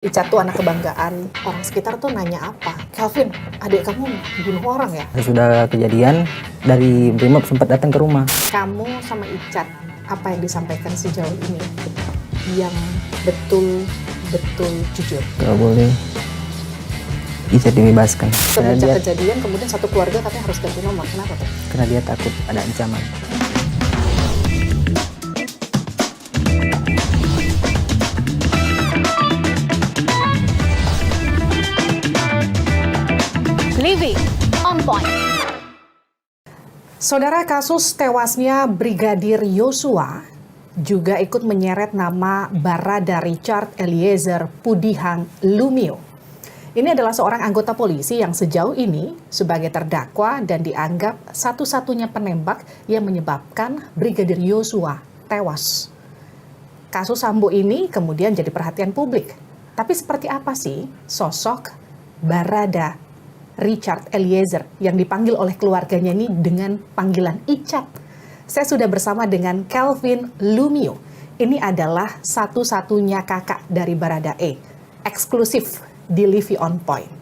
Ica tuh anak kebanggaan, orang sekitar tuh nanya apa? Calvin, adik kamu bunuh orang ya? Sudah kejadian, dari Brimob sempat datang ke rumah. Kamu sama Icat, apa yang disampaikan sejauh ini yang betul-betul jujur? Kalau boleh, Icat dibebaskan. Semenjak kejadian, kemudian satu keluarga katanya harus ganti nomor. Kenapa tuh? Karena dia takut ada ancaman. Living on point. Saudara, kasus tewasnya Brigadir Yosua juga ikut menyeret nama Barada Richard Eliezer Pudihang Lumiu. Ini adalah seorang anggota polisi yang sejauh ini sebagai terdakwa dan dianggap satu-satunya penembak yang menyebabkan Brigadir Yosua tewas. Kasus Sambo ini kemudian jadi perhatian publik. Tapi seperti apa sih sosok Barada Richard Eliezer yang dipanggil oleh keluarganya ini dengan panggilan Icat? Saya sudah bersama dengan Calvin Lumiu. Ini adalah satu-satunya kakak dari Barada E. Eksklusif di Living on Point.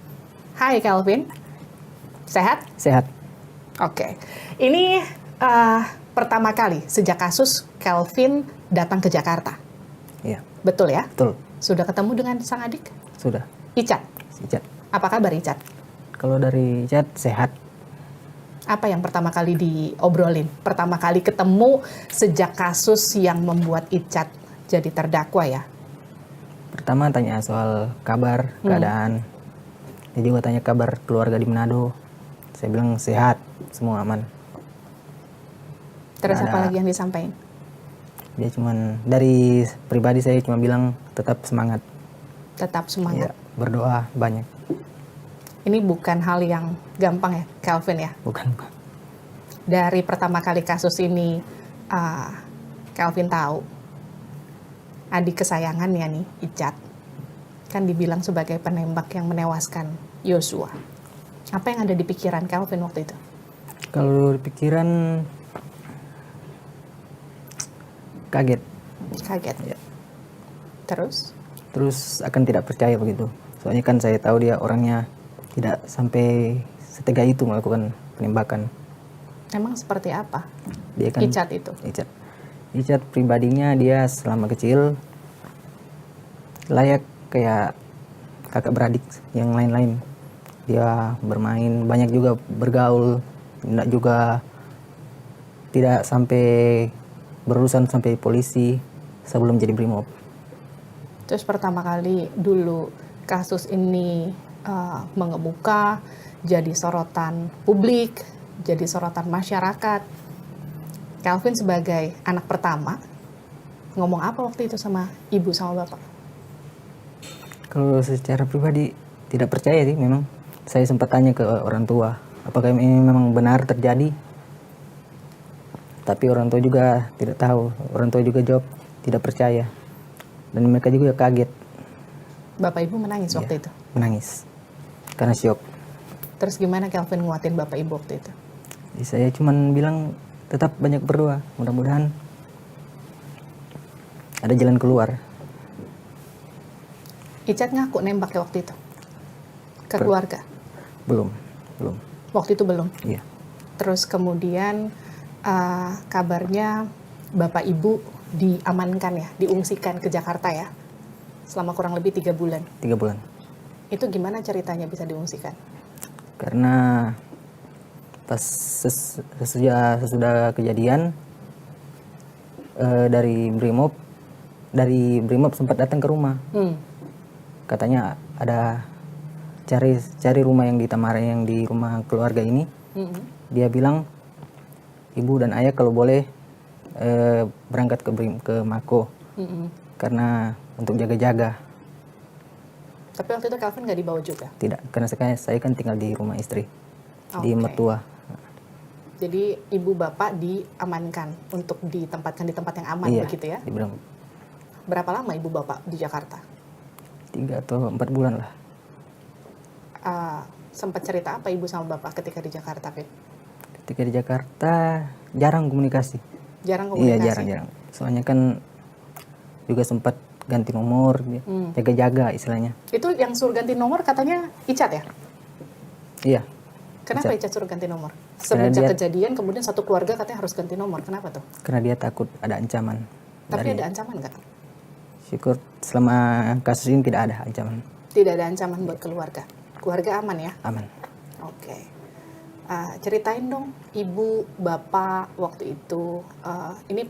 Hai Calvin, sehat? Sehat. Oke, ini pertama kali sejak kasus Calvin datang ke Jakarta. Iya. Betul ya? Betul. Sudah ketemu dengan sang adik? Sudah. Icat. Icat. Apa kabar Icat? Kalau dari Icat, sehat. Apa yang pertama kali diobrolin? Pertama kali ketemu sejak kasus yang membuat Icat jadi terdakwa ya? Pertama tanya soal kabar, keadaan. Dia juga tanya kabar keluarga di Manado. Saya bilang sehat, semua aman. Terus Nggak apa ada. lagi yang disampaikan? Dia cuman, dari pribadi saya cuma bilang tetap semangat. Tetap semangat. Ya, berdoa banyak. Ini bukan hal yang gampang ya, Calvin ya? Bukan. Dari pertama kali kasus ini, Calvin tahu adik kesayangannya nih, Icat, kan dibilang sebagai penembak yang menewaskan Yosua. Apa yang ada di pikiran Calvin waktu itu? Kalau di pikiran, kaget. Kaget. Ya. Terus akan tidak percaya begitu. Soalnya kan saya tahu dia orangnya tidak sampai setega itu melakukan penembakan. emang seperti apa Dia kan Icat itu? Icat pribadinya dia selama kecil layak kayak kakak beradik yang lain-lain. Dia bermain, banyak juga bergaul, tidak sampai berurusan sampai polisi sebelum jadi Brimob. Terus pertama kali dulu kasus ini mengemuka, jadi sorotan publik, jadi sorotan masyarakat. Calvin sebagai anak pertama, ngomong apa waktu itu sama ibu sama bapak? Kalau secara pribadi tidak percaya sih memang. Saya sempat tanya ke orang tua, apakah ini memang benar terjadi? Tapi orang tua juga tidak tahu. Orang tua juga jawab tidak percaya. Dan mereka juga kaget. Bapak ibu menangis waktu itu? Menangis. Karena syok. Terus gimana Calvin nguatin bapak ibu waktu itu? Jadi saya cuman bilang tetap banyak berdoa. Mudah-mudahan ada jalan keluar. Icat ngaku nembak ya waktu itu? Ke keluarga? Belum. Waktu itu belum? Iya. Terus kemudian kabarnya bapak ibu diamankan ya, diungsikan ke Jakarta ya, selama kurang lebih 3 bulan. 3 bulan. Itu gimana ceritanya bisa diungsikan? Karena pas sesudah kejadian dari Brimob sempat datang ke rumah. Katanya ada cari rumah yang di Tamara, yang di rumah keluarga ini. Dia bilang ibu dan ayah kalau boleh berangkat ke Mako karena untuk jaga-jaga. Tapi waktu itu Calvin nggak dibawa juga? Tidak, karena saya kan tinggal di rumah istri, di Oke. mertua. Jadi ibu bapak diamankan untuk ditempatkan di tempat yang aman, Iya, begitu ya? dibilang Berapa lama ibu bapak di Jakarta? 3 atau 4 bulan lah. Sempat cerita apa ibu sama bapak ketika di Jakarta, Vin? Ketika di Jakarta jarang komunikasi. Jarang Iya, komunikasi? jarang. Soalnya kan juga sempat ganti nomor, jaga-jaga istilahnya. Itu yang suruh ganti nomor katanya Icat ya? Iya. Kenapa Icat. Icat suruh ganti nomor? Karena Semenjak dia- kejadian kemudian satu keluarga katanya harus ganti nomor. Kenapa tuh? Karena dia takut ada ancaman. Tapi ada ancaman nggak? Syukur selama kasus ini tidak ada ancaman. Tidak ada ancaman buat keluarga. Keluarga aman ya? Aman. Oke. Ceritain dong, ibu, bapak waktu itu. Ini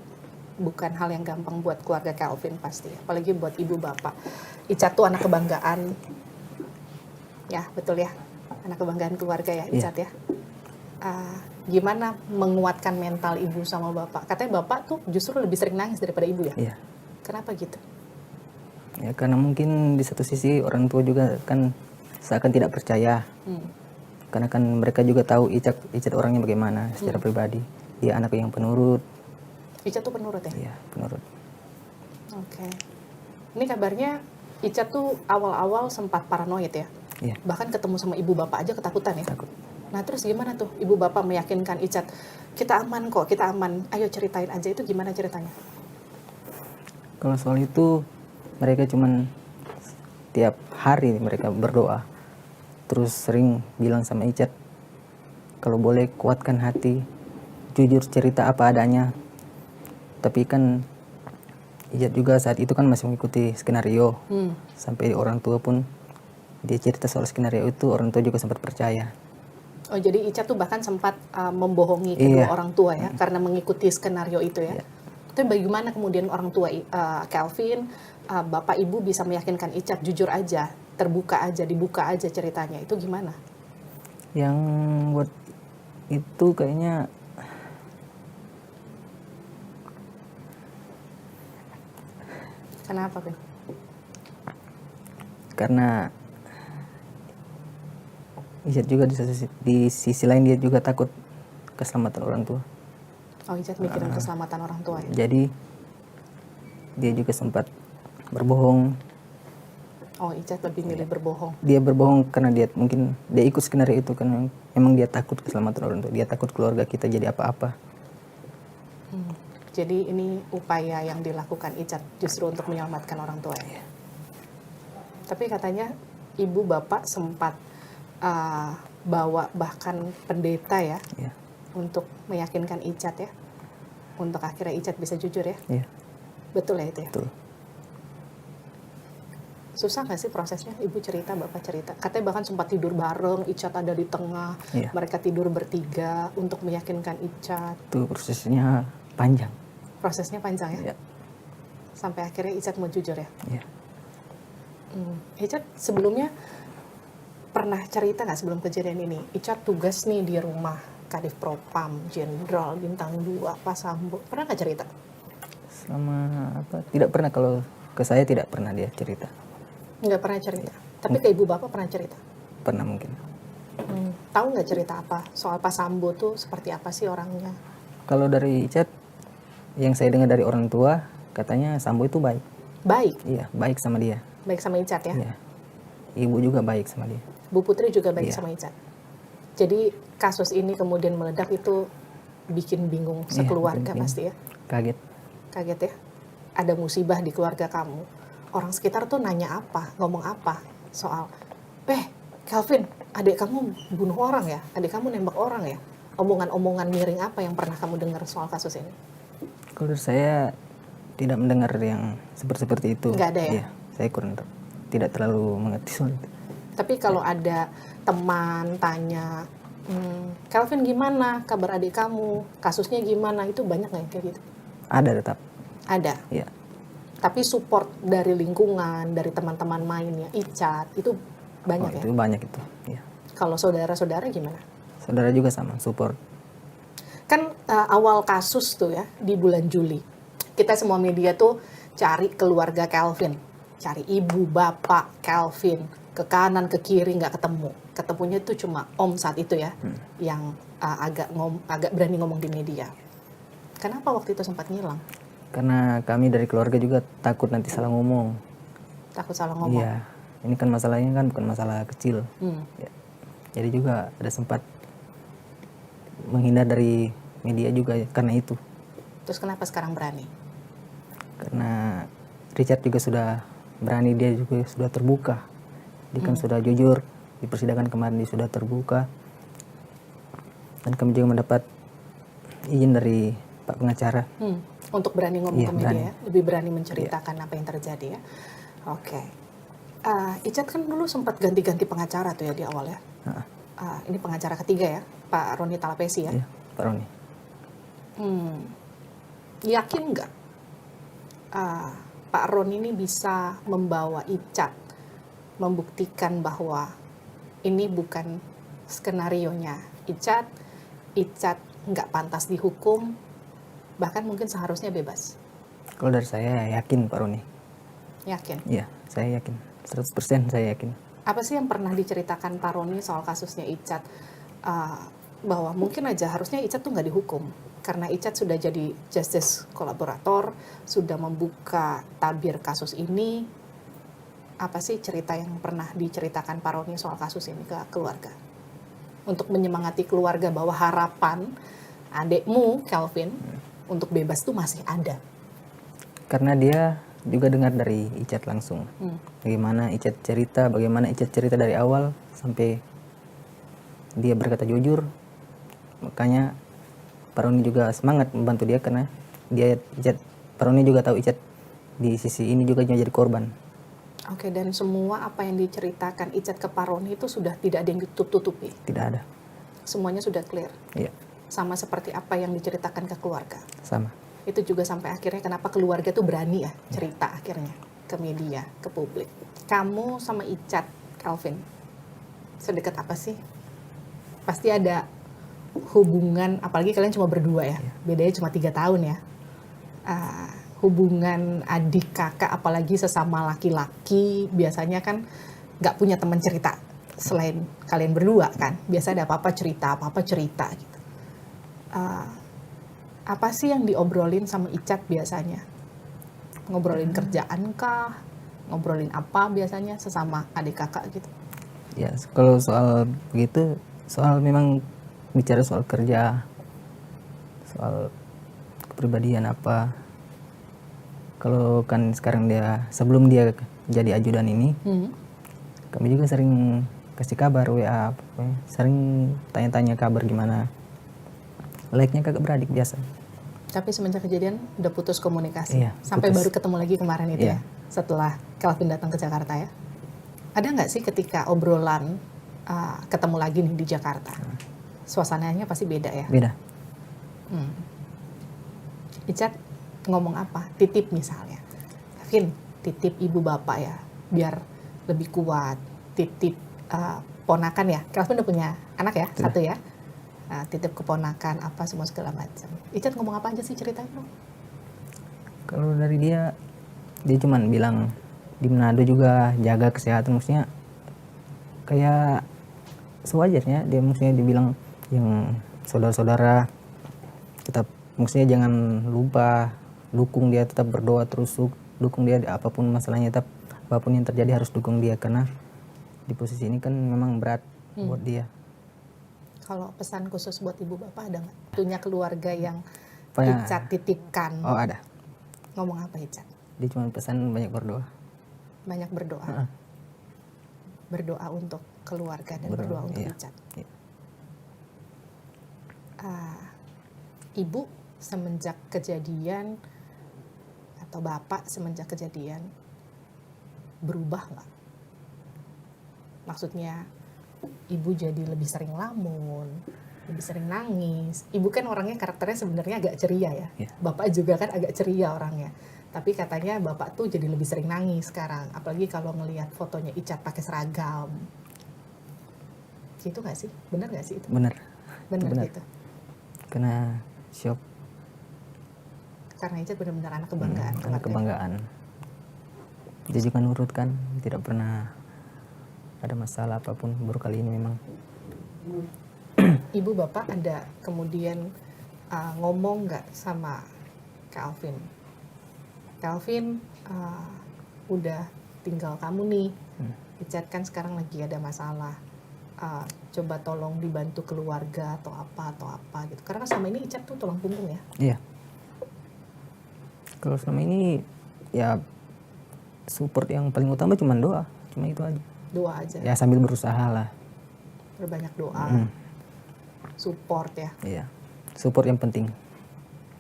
bukan hal yang gampang buat keluarga Calvin pasti, apalagi buat ibu bapak. Icat tuh anak kebanggaan. Ya, betul ya. Anak kebanggaan keluarga ya, Icat ya. Gimana menguatkan mental ibu sama bapak? Katanya bapak tuh justru lebih sering nangis daripada ibu ya? Iya. Kenapa gitu? Ya karena mungkin di satu sisi orang tua juga kan seakan tidak percaya. Karena kan mereka juga tahu Icat orangnya bagaimana secara pribadi. Dia anak yang penurut. Icat tuh penurut ya? Iya, penurut. Oke. Ini kabarnya Icat tuh awal-awal sempat paranoid ya? Iya. Bahkan ketemu sama ibu bapak aja ketakutan ya? Takut. Nah terus gimana tuh ibu bapak meyakinkan Icat, kita aman kok, kita aman, ayo ceritain aja, itu gimana ceritanya? Kalau soal itu mereka cuman tiap hari mereka berdoa. Terus sering bilang sama Icat, kalau boleh kuatkan hati, jujur cerita apa adanya. Tapi kan Icat juga saat itu kan masih mengikuti skenario. Sampai orang tua pun dia cerita soal skenario itu, orang tua juga sempat percaya. Oh jadi Icat tuh bahkan sempat membohongi kedua Iya. orang tua ya, karena mengikuti skenario itu ya. Iya. Tapi bagaimana kemudian orang tua Calvin, bapak ibu bisa meyakinkan Icat jujur aja, terbuka aja, dibuka aja ceritanya, itu gimana? Yang buat itu kayaknya Kenapa, Vin? karena Icat juga di sisi lain dia juga takut keselamatan orang tua. Oh Icat mikirin keselamatan orang tua ya? Jadi dia juga sempat berbohong. Oh Icat lebih milih berbohong. Dia berbohong karena dia mungkin dia ikut skenario itu karena emang dia takut keselamatan orang tua. Dia takut keluarga kita jadi apa-apa. Jadi ini upaya yang dilakukan Icat justru untuk menyelamatkan orang tua ya? Tapi katanya ibu bapak sempat bawa bahkan pendeta ya, Iya. untuk meyakinkan Icat ya, untuk akhirnya Icat bisa jujur ya. Iya, Betul ya itu ya? betul. Susah nggak sih prosesnya? Ibu cerita, bapak cerita. Katanya bahkan sempat tidur bareng, Icat ada di tengah, Iya. mereka tidur bertiga untuk meyakinkan Icat. Itu prosesnya panjang. Prosesnya panjang ya? Iya. Sampai akhirnya Icat mau jujur ya? Iya. Icat sebelumnya pernah cerita nggak sebelum kejadian ini? Icat tugas nih di rumah Kadif Propam, Jenderal Bintang 2, Pak Sambo. Pernah nggak cerita? Selama apa? Tidak pernah, kalau ke saya tidak pernah dia cerita. Nggak pernah cerita. Tapi ke ibu bapak pernah cerita? Pernah mungkin. Tahu nggak cerita apa? Soal Pak Sambo tuh seperti apa sih orangnya? Kalau dari Icat yang saya dengar dari orang tua, katanya Sambo itu baik. Baik, Iya, baik sama dia. baik sama Icat ya? Iya. Ibu juga baik sama dia. Bu Putri juga baik Iya. sama Icat. Jadi kasus ini kemudian meledak itu bikin bingung Iya, sekeluarga bikin pasti ya? Kaget. Kaget ya? Ada musibah di keluarga kamu. Orang sekitar tuh nanya apa, ngomong apa soal, Calvin, adik kamu bunuh orang ya? Adik kamu nembak orang ya? Omongan-omongan miring apa yang pernah kamu dengar soal kasus ini? Kalau dari saya tidak mendengar yang seperti itu. Nggak ada ya? Iya, saya kurang tidak terlalu mengerti soal itu. Tapi kalau ada teman tanya, Calvin gimana kabar adik kamu? Kasusnya gimana? Itu banyak nggak yang kayak gitu? Ada tetap. Ada. Iya. Tapi support dari lingkungan, dari teman-teman mainnya, Icat, itu banyak ya? Itu banyak itu. Iya. Kalau saudara-saudara gimana? Saudara juga sama, support. Kan awal kasus tuh ya, di bulan Juli. Kita semua media tuh cari keluarga Calvin. Cari ibu, bapak, Calvin. Ke kanan, ke kiri, nggak ketemu. Ketemunya tuh cuma om saat itu ya, yang agak berani ngomong di media. Kenapa waktu itu sempat ngilang? Karena kami dari keluarga juga takut nanti salah ngomong. Takut salah ngomong? Iya. Ini kan masalahnya kan bukan masalah kecil. Hmm. Ya. Jadi juga ada sempat menghindar dari media juga ya, karena itu. Terus kenapa sekarang berani? Karena Richard juga sudah berani, dia juga sudah terbuka. Dia kan sudah jujur, di persidangan kemarin dia sudah terbuka. Dan kami juga mendapat izin dari Pak pengacara. Untuk berani ngomong Iya, ke media, berani. ya? Lebih berani menceritakan apa yang terjadi ya. Oke. Icat kan dulu sempat ganti-ganti pengacara tuh ya di awal ya. Ini pengacara ketiga ya, Pak Roni Talapesi ya. Iya, Pak Roni. Yakin nggak Pak Roni ini bisa membawa Icat membuktikan bahwa ini bukan skenarionya Icat nggak pantas dihukum, bahkan mungkin seharusnya bebas? Kalau dari saya yakin Pak Roni. Yakin? Iya, saya yakin. 100% saya yakin. Apa sih yang pernah diceritakan Pak Roni soal kasusnya Icat? Bahwa mungkin aja harusnya Icat tuh nggak dihukum. Karena Icat sudah jadi justice kolaborator, sudah membuka tabir kasus ini. Apa sih cerita yang pernah diceritakan Pak Roni soal kasus ini ke keluarga? Untuk menyemangati keluarga bahwa harapan adikmu, Kelvin, untuk bebas tuh masih ada. Karena dia juga dengar dari Icat langsung. Bagaimana Icat cerita dari awal sampai dia berkata jujur. Makanya Pak Roni juga semangat membantu dia karena Pak Roni juga tahu Icat di sisi ini juga jadi korban. Oke, dan semua apa yang diceritakan Icat ke Pak Roni itu sudah tidak ada yang ditutup-tutupi? Tidak ada. Semuanya sudah clear? Iya, Sama seperti apa yang diceritakan ke keluarga? sama. Itu juga sampai akhirnya kenapa keluarga tuh berani ya cerita akhirnya ke media, ke publik. Kamu sama Icat, Kelvin, sedekat apa sih? Pasti ada hubungan, apalagi kalian cuma berdua ya, bedanya cuma 3 tahun ya. Hubungan adik kakak, apalagi sesama laki-laki, biasanya kan nggak punya teman cerita selain kalian berdua kan. Biasa ada apa-apa cerita gitu. Apa sih yang diobrolin sama Icat biasanya? Ngobrolin kerjaan kah? Ngobrolin apa biasanya sesama adik kakak gitu? Ya, kalau soal begitu, soal memang bicara soal kerja, soal kepribadian apa. Kalau kan sekarang sebelum dia jadi ajudan ini, kami juga sering kasih kabar WA, pokoknya sering tanya-tanya kabar gimana. Like-nya kakak beradik biasa. Tapi semenjak kejadian udah putus komunikasi. Iya, Sampai putus. baru ketemu lagi kemarin itu Iya. ya. Setelah Kelvin datang ke Jakarta ya. Ada nggak sih ketika obrolan ketemu lagi nih di Jakarta? Suasananya pasti beda ya. Beda. Icat ngomong apa? Titip misalnya. Kelvin, titip ibu bapak ya. Biar lebih kuat. Titip ponakan ya. Kelvin udah punya anak ya? Sudah. Satu ya. Titip keponakan apa semua segala macam. Icat ngomong apa aja sih ceritanya? Kalau dari dia cuman bilang di Manado juga jaga kesehatan, maksudnya kayak sewajarnya dia, maksudnya dibilang yang saudara-saudara tetap, maksudnya jangan lupa dukung dia, tetap berdoa terus, dukung dia apapun masalahnya, tetap apapun yang terjadi harus dukung dia karena di posisi ini kan memang berat buat dia. Kalau pesan khusus buat ibu bapak ada nggak? Punya keluarga yang Apa ya? Icat titipkan. Oh, ada. Ngomong apa Icat? Dia cuma pesan banyak berdoa. Banyak berdoa. Berdoa untuk keluarga dan berdoa untuk iya. Icat. Iya. Ibu semenjak kejadian atau bapak semenjak kejadian berubah nggak? Maksudnya ibu jadi lebih sering lamun, lebih sering nangis. Ibu kan orangnya karakternya sebenarnya agak ceria ya. Iya. Bapak juga kan agak ceria orangnya. Tapi katanya bapak tuh jadi lebih sering nangis sekarang. Apalagi kalau ngelihat fotonya Icat pakai seragam. Gitu nggak sih? Bener nggak sih itu? Bener. Bener Bener. gitu. Kena shock. Karena Icat benar-benar anak kebanggaan. Karena keluarga. kebanggaan. Dia juga nurut kan, tidak pernah ada masalah apapun, baru kali ini memang. Ibu bapak ada kemudian ngomong nggak sama Kelvin? Kelvin udah tinggal kamu nih. Icat kan sekarang lagi ada masalah. Coba tolong dibantu keluarga atau apa gitu. Karena selama ini Icat tuh tulang punggung ya. Iya. Kalau selama ini ya Support yang paling utama cuma doa, cuma itu aja. Doa aja, Ya sambil berusaha lah. berbanyak doa, support ya. Iya. Support yang penting.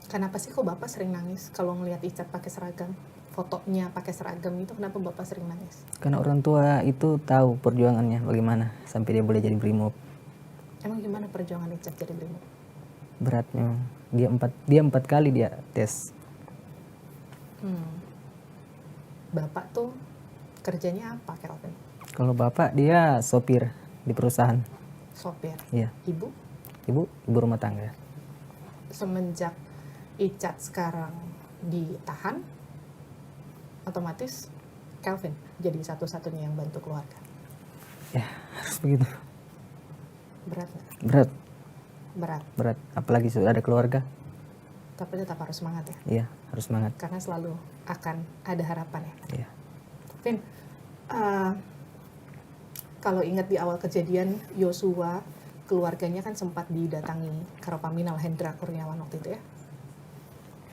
Kenapa sih kok Bapak sering nangis kalau ngelihat Icat pakai seragam? Fotonya pakai seragam itu kenapa Bapak sering nangis? Karena orang tua itu tahu perjuangannya bagaimana sampai dia boleh jadi Brimob. Emang gimana perjuangan Icat jadi Brimob? Beratnya dia empat kali dia tes. Bapak tuh kerjanya apa, Kelvin? Kalau bapak dia sopir di perusahaan. Sopir. Iya. Ibu Ibu rumah tangga. semenjak Icat sekarang ditahan, otomatis Kelvin jadi satu-satunya yang bantu keluarga. Ya harus begitu. Berat nggak? Berat. Apalagi sudah ada keluarga. Tapi tetap harus semangat ya, Iya harus semangat. karena selalu akan ada harapan ya. Iya. Vin, kalau ingat di awal kejadian Yosua, keluarganya kan sempat didatangi Karopaminal Hendra Kurniawan waktu itu ya.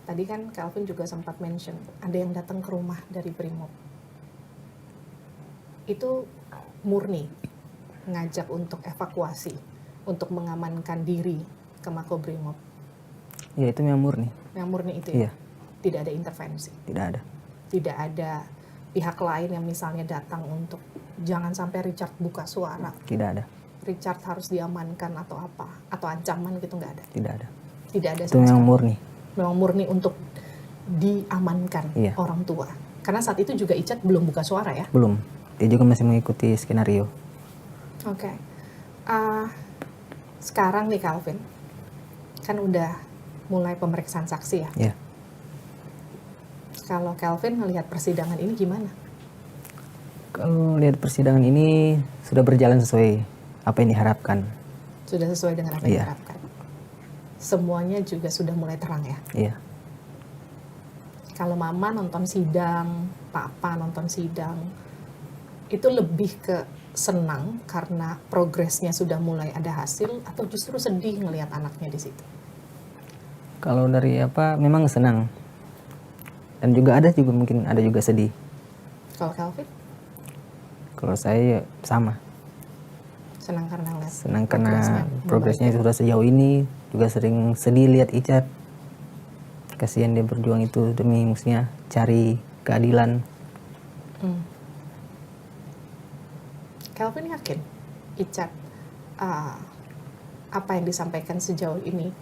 Tadi kan Kelvin juga sempat mention, ada yang datang ke rumah dari Brimob. Itu murni ngajak untuk evakuasi, untuk mengamankan diri ke Makobrimob. Ya itu memang murni. Yang murni itu ya? Iya. Tidak ada intervensi. Tidak ada. Tidak ada pihak lain yang misalnya datang untuk jangan sampai Richard buka suara. Tidak ada. Richard harus diamankan atau apa, atau ancaman gitu, nggak ada. Tidak ada. Tidak ada Itu sama memang sekali. murni. Memang murni untuk diamankan Iya. orang tua. Karena saat itu juga Icat belum buka suara ya. Belum. Dia juga masih mengikuti skenario. Oke. Sekarang nih Kelvin, kan udah mulai pemeriksaan saksi ya. Ya. Kalau Kelvin melihat persidangan ini gimana? Kalau lihat persidangan ini sudah berjalan sesuai apa yang diharapkan. Sudah sesuai dengan apa yang Iya. diharapkan. Semuanya juga sudah mulai terang ya. Iya. Kalau mama nonton sidang, papa nonton sidang, itu lebih ke senang karena progresnya sudah mulai ada hasil, atau justru sedih ngelihat anaknya di situ? Kalau dari apa memang senang. Dan juga ada juga mungkin ada juga sedih. Kalau Kelvin, Kalau saya sama. senang karena ngeliat Senang karena progresnya membaik. sudah sejauh ini. Juga sering sedih lihat Icat. Kasihan dia berjuang itu demi maksudnya cari keadilan. Kelvin yakin Icat apa yang disampaikan sejauh ini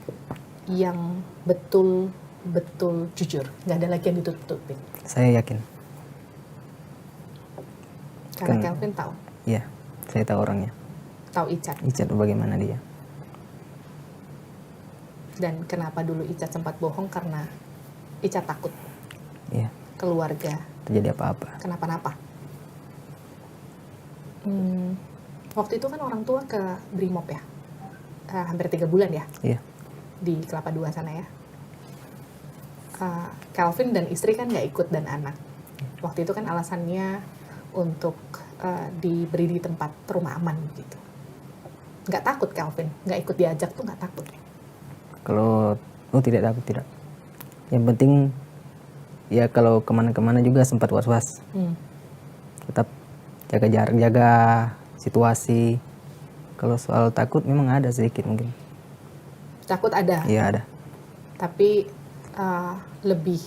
yang betul-betul jujur, nggak ada lagi yang ditutup-tutupin. Saya yakin. Karena Kan- Kelvin tahu Iya, saya tahu orangnya. Icat. Icat bagaimana dia. Dan kenapa dulu Icat sempat bohong, karena Icat takut Iya, keluarga terjadi apa-apa. kenapa-napa. Waktu itu kan orang tua ke Brimob ya, hampir 3 bulan ya, Iya, di Kelapa II sana ya. Kelvin dan istri kan nggak ikut, dan anak. Waktu itu kan alasannya untuk diberi di tempat rumah aman gitu. Nggak takut Kelvin, nggak ikut diajak tuh nggak takut. kalau tidak takut tidak. Yang penting ya kalau kemana-kemana juga sempat was-was. Tetap jaga jarak, jaga situasi. Kalau soal takut memang ada sedikit mungkin. Takut ada, Iya ada. tapi lebih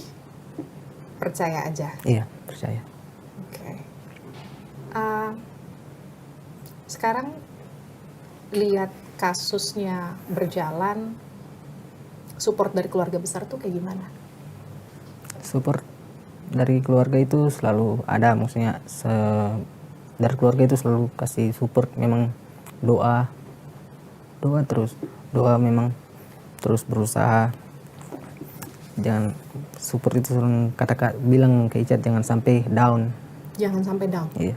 percaya aja. Iya percaya. Oke. Sekarang lihat kasusnya berjalan, support dari keluarga besar tuh kayak gimana? Support dari keluarga itu selalu ada, maksudnya dari keluarga itu selalu kasih support. Memang doa terus, doa memang terus berusaha. Jangan support itu selalu kata bilang ke Icat jangan sampai down. Jangan sampai down. Iya.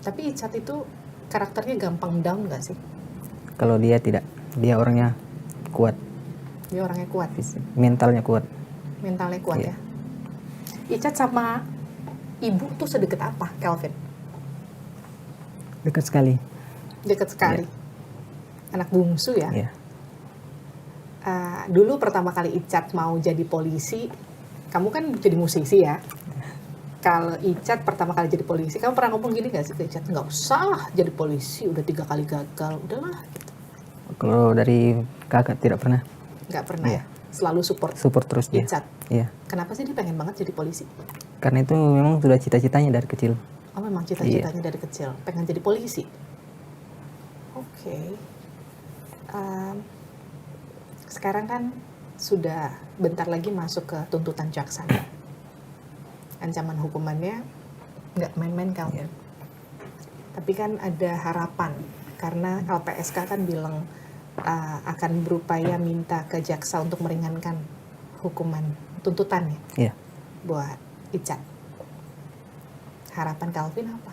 Tapi Icat itu karakternya gampang down nggak sih? Kalau dia tidak, dia orangnya kuat, Dia orangnya kuat, mentalnya kuat. mentalnya kuat Iya. ya. Icat sama ibu tuh sedekat apa, Kelvin? Dekat sekali. Dekat sekali. Anak bungsu ya. Iya. Dulu pertama kali Icat mau jadi polisi, kamu kan jadi musisi ya. kalau Icat pertama kali jadi polisi, kamu pernah ngomong gini gak sih ke Icat? Nggak usah jadi polisi, udah 3 kali gagal, udahlah gitu. Kalau dari kakak tidak pernah. Nggak pernah Iya. ya? Selalu support Terus dia. Icat. Iya. Kenapa sih dia pengen banget jadi polisi? Karena itu memang sudah cita-citanya dari kecil. Oh memang cita-citanya dari kecil, pengen jadi polisi. Oke. Sekarang kan sudah bentar lagi masuk ke tuntutan jaksa. Ancaman hukumannya nggak main-main Calvin. Tapi kan ada harapan karena LPSK kan bilang akan berupaya minta ke jaksa untuk meringankan hukuman tuntutannya Iya. buat Icat. Harapan Calvin apa?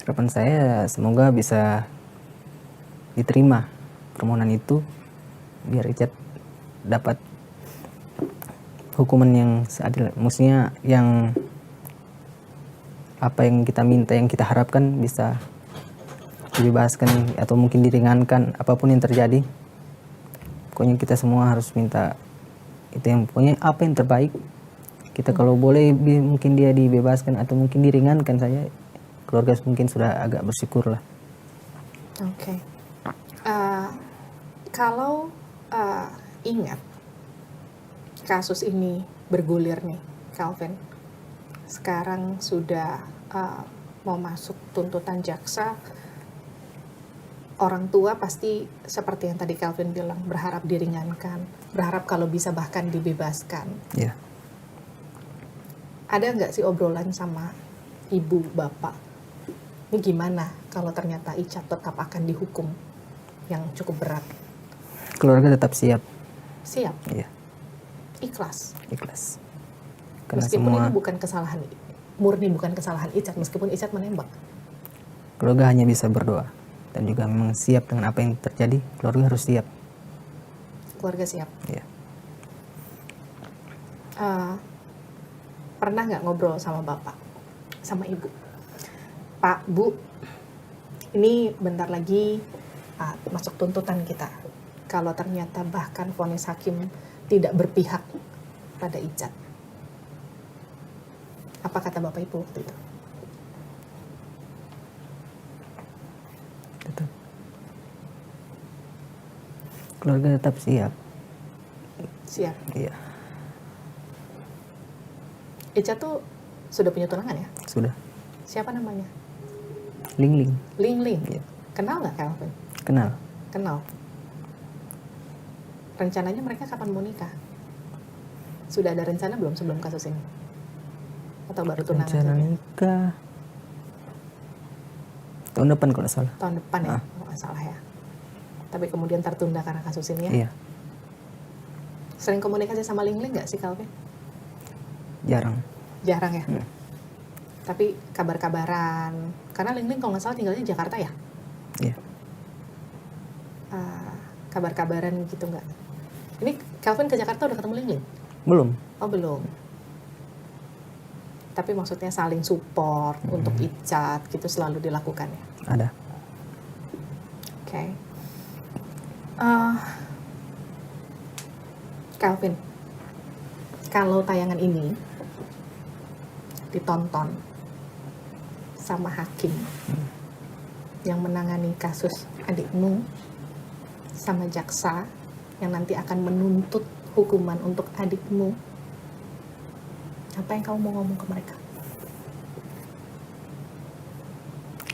Harapan saya semoga bisa diterima permohonan itu biar Icat dapat hukuman yang seadil. Maksudnya yang apa yang kita minta, yang kita harapkan bisa dibebaskan atau mungkin diringankan apapun yang terjadi. Pokoknya kita semua harus minta itu yang pokoknya apa yang terbaik. Kita kalau boleh mungkin dia dibebaskan atau mungkin diringankan, saya keluarga mungkin sudah agak bersyukur lah. Oke. Kalau ingat kasus ini bergulir nih, Calvin. Sekarang sudah mau masuk tuntutan jaksa. Orang tua pasti seperti yang tadi Calvin bilang, berharap diringankan, berharap kalau bisa bahkan dibebaskan. Iya. Ada nggak sih obrolan sama ibu, bapak? Ini gimana kalau ternyata Icat tetap akan dihukum yang cukup berat? Keluarga tetap siap. Siap, Iya, ikhlas. ikhlas. Karena Meskipun semua ini bukan kesalahan, murni bukan kesalahan Icat, meskipun Icat menembak. keluarga hanya bisa berdoa dan juga memang siap dengan apa yang terjadi. Keluarga harus siap. Keluarga siap. Iya. Pernah nggak ngobrol sama bapak, sama ibu? Pak, Bu, ini bentar lagi masuk tuntutan kita. Kalau ternyata bahkan vonis hakim tidak berpihak pada Icat. Apa kata bapak ibu waktu itu? Tetap. Keluarga tetap siap. Siap. Iya, Icat tuh sudah punya tunangan ya? sudah. Siapa namanya? Ling. Ling Ling. Iya. Kenal nggak Calvin? Kenal. Kenal. Rencananya mereka kapan mau nikah? Sudah ada rencana belum sebelum kasus ini? Atau baru tunangan Rencana saja? nikah tahun depan kalau nggak salah. Tahun depan ya, kalau nggak salah ya. Tapi kemudian tertunda karena kasus ini ya. Iya, Sering komunikasi sama Ling Ling nggak sih Calvin? jarang. Jarang ya. Tapi kabar-kabaran. Karena Ling Ling kalau nggak salah tinggalnya di Jakarta ya. Iya. Kabar-kabaran gitu nggak? Ini Calvin ke Jakarta udah ketemu Ling Ling? Belum. Oh belum. Tapi maksudnya saling support untuk Icat gitu selalu dilakukan ya. Ada. Oke. Calvin, kalau tayangan ini ditonton sama hakim yang menangani kasus adikmu sama jaksa yang nanti akan menuntut hukuman untuk adikmu, apa yang kamu mau ngomong ke mereka?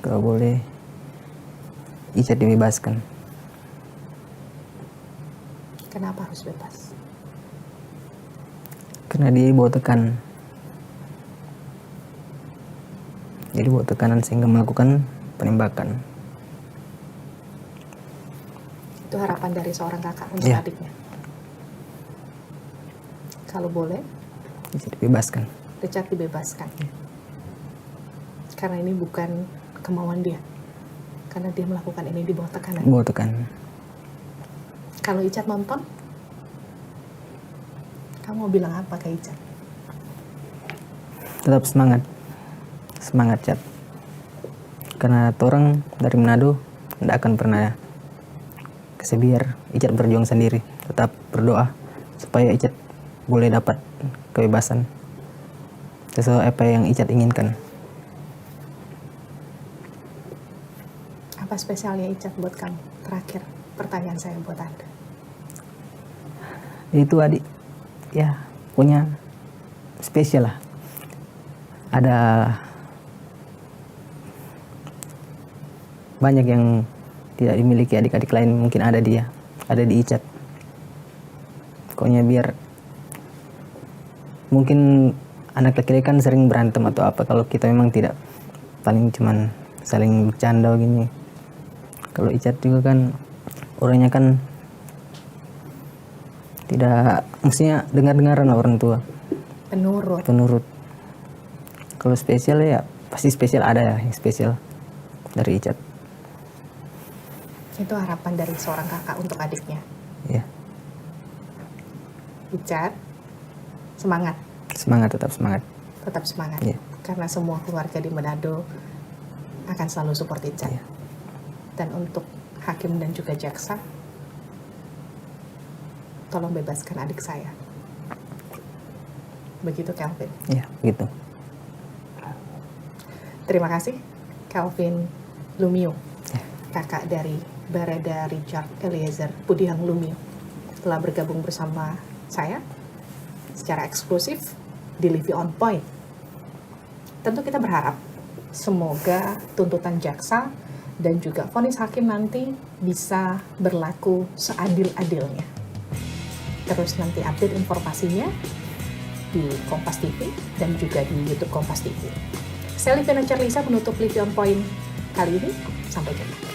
Kalau boleh Icat dibebaskan. Kenapa harus bebas? Karena dia bawa tekan. Jadi bawa tekanan sehingga melakukan penembakan. Itu harapan dari seorang kakak untuk Iya. adiknya. Kalau boleh, Icat dibebaskan. Richard dibebaskan. Karena ini bukan kemauan dia. Karena dia melakukan ini di bawah tekanan. Bawa tekanan. Kalau Icat nonton, kamu mau bilang apa ke Icat? Tetap semangat. Semangat, Cat. Karena orang dari Manado tidak akan pernah kesebiar Icat berjuang sendiri. Tetap berdoa supaya Icat boleh dapat kebebasan. sesuai apa yang Icat inginkan. Apa spesialnya Icat buat kamu? Terakhir, pertanyaan saya buat Anda. Itu adik, ya punya spesial lah. Ada banyak yang tidak dimiliki adik-adik lain, mungkin ada dia, ada di Icat. Pokoknya biar mungkin anak laki-laki kan sering berantem atau apa, kalau kita memang tidak, paling cuman saling bercanda gini. Kalau Icat juga kan orangnya kan tidak, maksudnya dengar-dengaran lah orang tua, penurut. Kalau spesial ya pasti spesial, ada ya yang spesial dari Icat. Itu harapan dari seorang kakak untuk adiknya. Ya, Icat, semangat. tetap semangat. Tetap semangat. Iya. Karena semua keluarga di Manado akan selalu support Icat. Iya. Dan untuk hakim dan juga jaksa, tolong bebaskan adik saya. Begitu Kelvin. Ya, gitu. Terima kasih Kelvin Lumio, kakak dari Barada Richard Eliezer Pudihang Lumio, telah bergabung bersama saya secara eksklusif di Living on Point. Tentu kita berharap semoga tuntutan jaksa dan juga vonis hakim nanti bisa berlaku seadil-adilnya. Terus nanti update informasinya di Kompas TV dan juga di YouTube Kompas TV. Saya Liviana Charlisa menutup Living on Point kali ini. Sampai jumpa.